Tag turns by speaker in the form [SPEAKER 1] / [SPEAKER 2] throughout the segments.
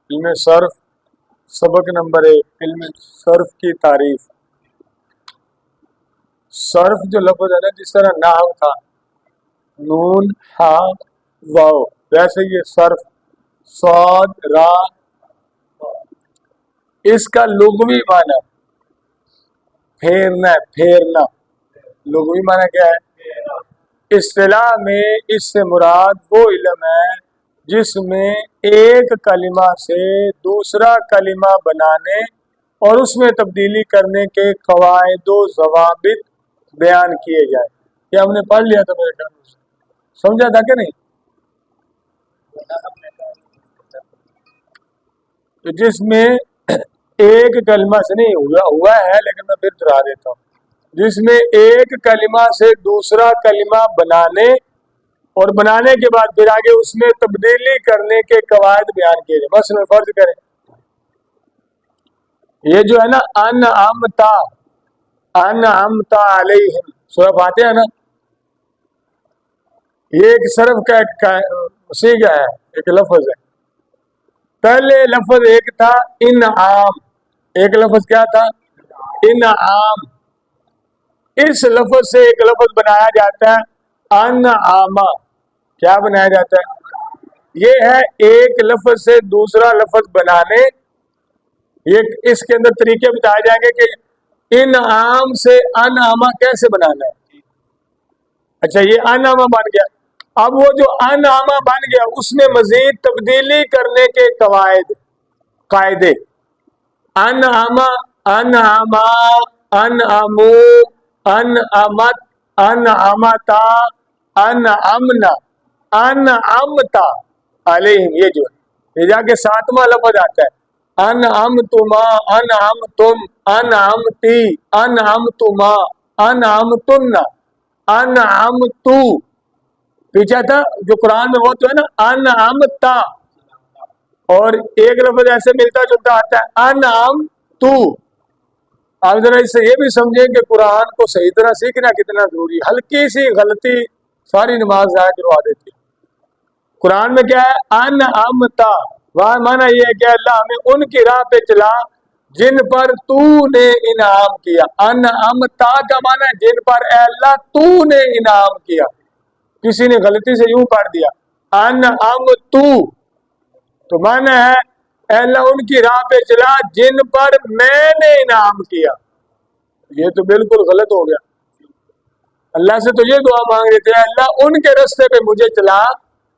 [SPEAKER 1] علم صرف سبق نمبر 1 علم صرف کی تعریف۔ صرف جو لفظ ہے نا، جس طرح نحو تھا نون ہا واو، ویسے یہ صرف صاد را، اس کا لغوی معنی پھیرنا ہے، پھیرنا۔ لغوی معنی کیا ہے؟ اصطلاح میں اس سے مراد وہ علم ہے جس میں ایک کلمہ سے دوسرا کلمہ بنانے اور اس میں تبدیلی کرنے کے قواعد و ضوابط بیان کیے جائیں۔ یہ ہم نے پڑھ لیا تھا میرے خیال سے، سمجھا تھا کہ نہیں؟ تو جس میں ایک کلمہ سے نہیں ہوا ہے، لیکن میں پھر دہرا دیتا ہوں، جس میں ایک کلمہ سے دوسرا کلمہ بنانے اور بنانے کے بعد پھر آگے اس میں تبدیلی کرنے کے قواعد بیان کیے جائیں۔ مثلا فرض کریں یہ جو ہے نا انعمتا علیہم، سورہ فاتحہ ہے نا، یہ ایک صرف کا صیغہ ہے، ایک لفظ ہے۔ پہلے لفظ ایک تھا انعام، ایک لفظ کیا تھا؟ انعام۔ اس لفظ سے ایک لفظ بنایا جاتا ہے انعامہ۔ کیا بنایا جاتا ہے؟ یہ ہے ایک لفظ سے دوسرا لفظ بنانے۔ یہ اس کے اندر طریقے بتائے جائیں گے کہ انعام سے انعامہ کیسے بنانا ہے۔ اچھا، یہ انعامہ بن گیا، اب وہ جو انعامہ بن گیا اس میں مزید تبدیلی کرنے کے قاعدے انعامہ، انعامہ، انعامو، انعامت، انعامتا، انعمنا، انعمتا علیہم، یہ جو ہے یہ جا کے ساتواں لفظ آتا ہے انعمتما، انعمتم، انعمتی، انعمتما، انعمتن، انعمتو۔ پیچھے تھا جو قرآن میں وہ تو ہے نا انعمتا، اور ایک لفظ ایسے ملتا جلتا آتا ہے انعمتو۔ آپ ذرا اس سے یہ بھی سمجھیں کہ قرآن کو صحیح طرح سیکھنا کتنا ضروری ہے۔ ہلکی سی غلطی ساری نماز ضائع کروا دیتی ہے۔ قرآن میں کیا ہے؟ انعمتا، وہاں مانا یہ ہے کہ اللہ ہمیں ان کی راہ پہ چلا جن پر تو نے انعام کیا۔ انعمتا کا مانا ہے جن پر اے اللہ تو نے انعام کیا۔ کسی نے غلطی سے یوں پڑھ دیا انعمتو، تو مانا ہے اے اللہ ان کی راہ پہ چلا جن پر میں نے انعام کیا۔ یہ تو بالکل غلط ہو گیا۔ اللہ سے تو یہ دعا مانگ رہے تھے اللہ ان کے راستے پہ مجھے چلا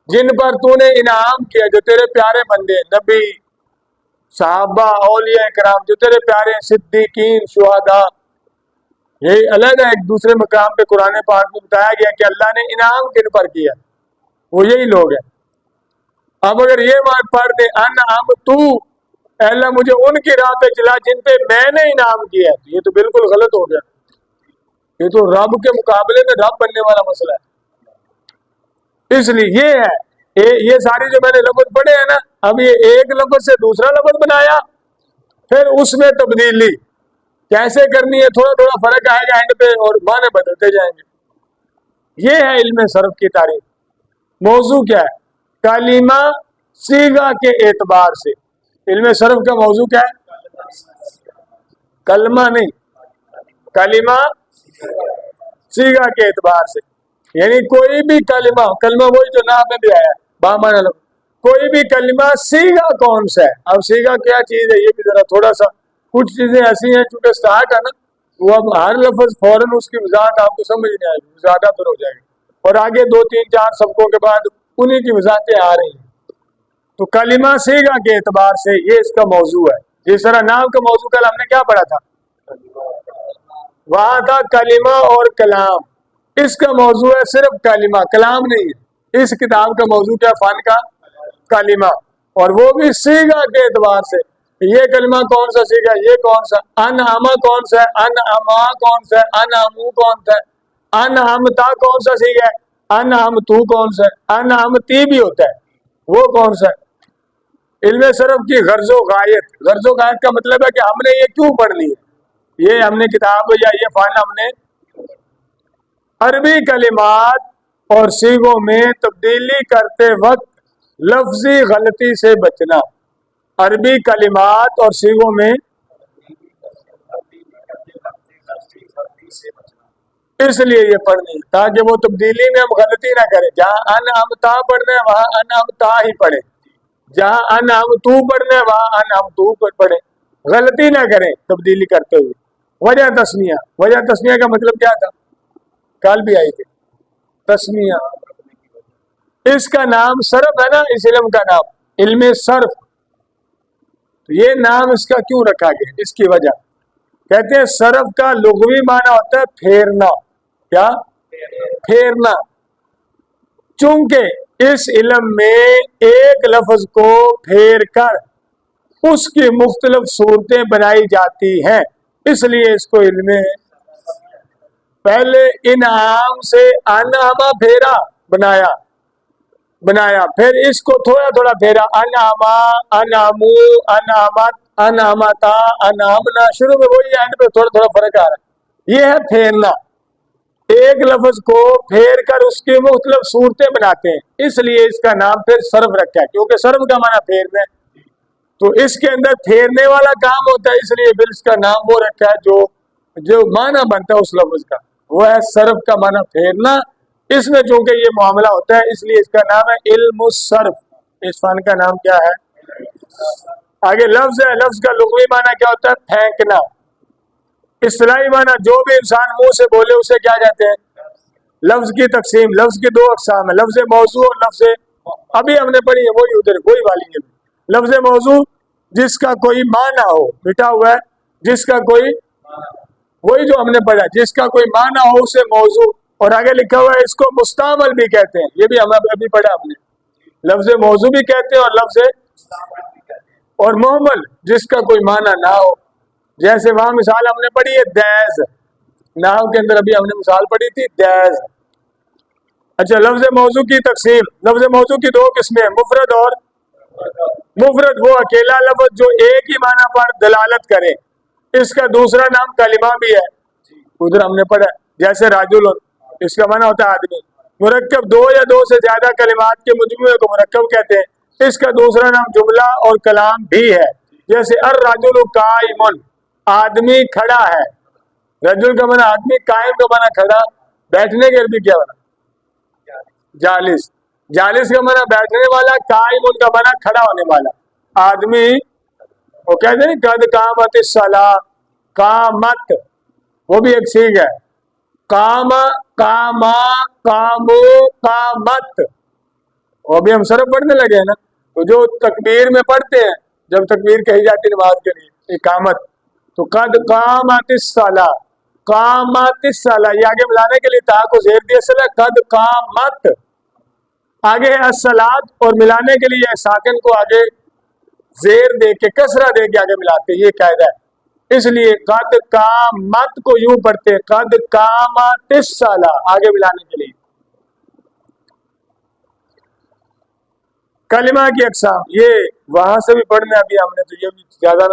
[SPEAKER 1] جن پر تو نے انعام کیا، جو تیرے پیارے بندے، نبی، صحابہ، اولیاء کرام، جو تیرے پیارے صدیقین، شہداء۔ یہی الگ ہے، ایک دوسرے مقام پہ قرآن پاک میں بتایا گیا کہ اللہ نے انعام کن پر کیا، وہ یہی لوگ ہیں۔ اب اگر یہ بات پڑھ دے انعمتو، اے اللہ مجھے ان کی راہ پہ چلا جن پہ میں نے انعام کیا، یہ تو بالکل غلط ہو گیا۔ یہ تو رب کے مقابلے میں رب بننے والا مسئلہ ہے۔ اس لیے یہ ہے، یہ ساری جو میں نے لفظ پڑھے ہیں نا، اب یہ ایک لفظ سے دوسرا لفظ بنایا، پھر اس میں تبدیلی کیسے کرنی ہے، تھوڑا تھوڑا فرق آئے گا اینڈ پہ اور معنی بدلتے جائیں گے۔ یہ ہے علم صرف کی تعریف۔ موضوع کیا ہے؟ کلمہ صیغہ کے اعتبار سے۔ علم صرف کا موضوع کیا ہے؟ کلمہ نہیں، کلمہ صیغہ کے اعتبار سے، یعنی کوئی بھی کلمہ وہی جو نام میں بھی آیا ہے، بامعنی لفظ، کوئی بھی کلمہ صیغہ کون سا ہے۔ اب صیغہ کیا چیز ہے یہ بھی ذرا تھوڑا سا، کچھ چیزیں ایسی ہیں چونکہ اسٹارٹ ہے نا، وہ اب ہر لفظ فوراً اس کی وضاحت آپ کو سمجھ نہیں آئے گی، زیادہ پر ہو جائے گی، اور آگے 2 3 4 سبقوں کے بعد انہی کی وضاحتیں آ رہی ہیں۔ تو کلمہ صیغہ کے اعتبار سے یہ اس کا موضوع ہے۔ جس طرح نام کا موضوع کل ہم نے کیا پڑھا تھا؟ وہاں تھا کلمہ اور کلام، اس کا موضوع ہے صرف کلمہ، کلام نہیں ہے۔ اس کتاب کا موضوع کیا؟ فن کا کلمہ، اور وہ بھی صیغہ کے اعتبار سے۔ یہ کلمہ کون سا صیغہ ہے، یہ کون سا، انعمہ کون سا ہے، انعما کون سا ہے، انعمو کون سا ہے، انعمتا کون سا صیغہ ہے، انعمتو کون سا ہے، انعمتی بھی ہوتا ہے، وہ کون سا ہے۔ علم صرف کی غرض و غایت، غرض و غایت کا مطلب ہے کہ ہم نے یہ کیوں پڑھ لی ہے، یہ ہم نے کتاب یا یہ فن ہم نے عربی کلمات اور صیغوں میں تبدیلی کرتے وقت لفظی غلطی سے بچنا۔ عربی کلمات اور صیغوں میں اس لیے یہ پڑھنی ہے تاکہ وہ تبدیلی میں ہم غلطی نہ کریں. جہاں انعمتا پڑھنا ہے وہاں انعمتا ہی پڑھے, جہاں انعمتو پڑھنا ہے وہاں انعمتو پڑھے, غلطی نہ کریں تبدیلی کرتے ہوئے. وجہ تسمیہ کا مطلب کیا تھا؟ کل بھی آئی تھی تسمیہ. اس کا نام صرف ہے نا, اس علم کا نام علم صرف. یہ نام اس کا کیوں رکھا گیا؟ اس کی وجہ کہتے ہیں صرف کا لغوی معنی ہوتا ہے پھیرنا. کیا؟ پھیرنا. چونکہ اس علم میں ایک لفظ کو پھیر کر اس کی مختلف صورتیں بنائی جاتی ہیں, اس لیے اس کو علم پہلے انعام سے انعامہ پھیرا بنایا پھر اس کو تھوڑا تھوڑا پھیرا, انعامہ انعامو انعامت انعامتا انعامنا. شروع میں وہی ہے, اینڈ پہ تھوڑا تھوڑا فرق آ رہا ہے. یہ ہے پھیرنا. ایک لفظ کو پھیر کر اس کی مختلف صورتیں بناتے ہیں, اس لیے اس کا نام پھر صرف رکھا ہے, کیونکہ صرف کا معنی پھیرنا ہے. تو اس کے اندر پھیرنے والا کام ہوتا ہے, اس لیے پھر اس کا نام وہ رکھا ہے جو معنی بنتا ہے اس لفظ کا, وہ ہے صرف کا معنی پھیرنا. اس میں چونکہ یہ معاملہ ہوتا ہے اس لیے اس کا نام ہے علم الصرف. اس فن کا نام کیا ہے؟ آگے لفظ ہے, لفظ کا لغوی معنی کیا ہوتا ہے؟ پھینکنا. اصطلاحی معنی جو بھی انسان منہ سے بولے اسے کیا کہتے ہیں؟ لفظ کی تقسیم. لفظ کی دو اقسام ہے, لفظ موضوع اور لفظ, ابھی ہم نے پڑھی ہے وہی ادھر وہی والی ہے. لفظ موضوع جس کا کوئی معنی ہو, مٹا ہوا ہے, جس کا کوئی, وہی جو ہم نے پڑھا, جس کا کوئی معنی ہو اسے موضوع. اور آگے لکھا ہوا ہے اس کو مستعمل بھی کہتے ہیں, یہ بھی ہم ابھی پڑھا ہم نے. لفظ موضوع بھی کہتے ہیں اور لفظ اور محمل جس کا کوئی معنی نہ ہو. جیسے وہاں مثال ہم نے پڑھی ہے دیز, نحو کے اندر ابھی ہم نے مثال پڑھی تھی دیز. اچھا لفظ موضوع کی تقسیم. لفظ موضوع کی دو قسمیں ہیں, مفرد اور مفرد وہ اکیلا لفظ جو ایک ہی معنی پر دلالت کرے, اس کا دوسرا نام کلمہ بھی ہے, ادھر ہم نے پڑھا. جیسے راجل, اس کا معنی ہوتا ہے آدمی. مرکب دو یا دو سے زیادہ کلمات کے مجموعے کو مرکب کہتے ہیں, اس کا دوسرا نام جملہ اور کلام بھی ہے. جیسے الرجل قائم, آدمی کھڑا ہے. رجل کا معنی آدمی, قائم کا معنی کھڑا, بیٹھنے کے عربی کیا معنی؟ جالس. جالس کا معنی بیٹھنے والا, قائم ان کا معنی کھڑا ہونے والا آدمی. وہ کہتے ہیں قد قامت الصلاۃ, قامت وہ بھی ایک سیغ ہے, قام قاما قامو قامت. وہ بھی ہم صرف پڑھنے لگے ہیں نا, تو جو تکبیر میں پڑھتے ہیں جب تکبیر کہی جاتی نماز کے لیے اقامت, تو قد قامت الصلاۃ, قامت الصلاۃ, یہ آگے ملانے کے لیے تا کو زیر دیا صلاح, قد قامت. آگے ہے الصلاۃ, اور ملانے کے لیے ساکن کو آگے زیر دے کے کسرہ دے کے آگے ملاتے, یہ قاعدہ ہے. اس لیے قد قامت کو یوں پڑھتے, قد قامت الصلاۃ, آگے ملانے کے لیے. کلمہ کی اقسام یہ وہاں سے بھی پڑھنا ابھی ہم نے, تو یہ بھی زیادہ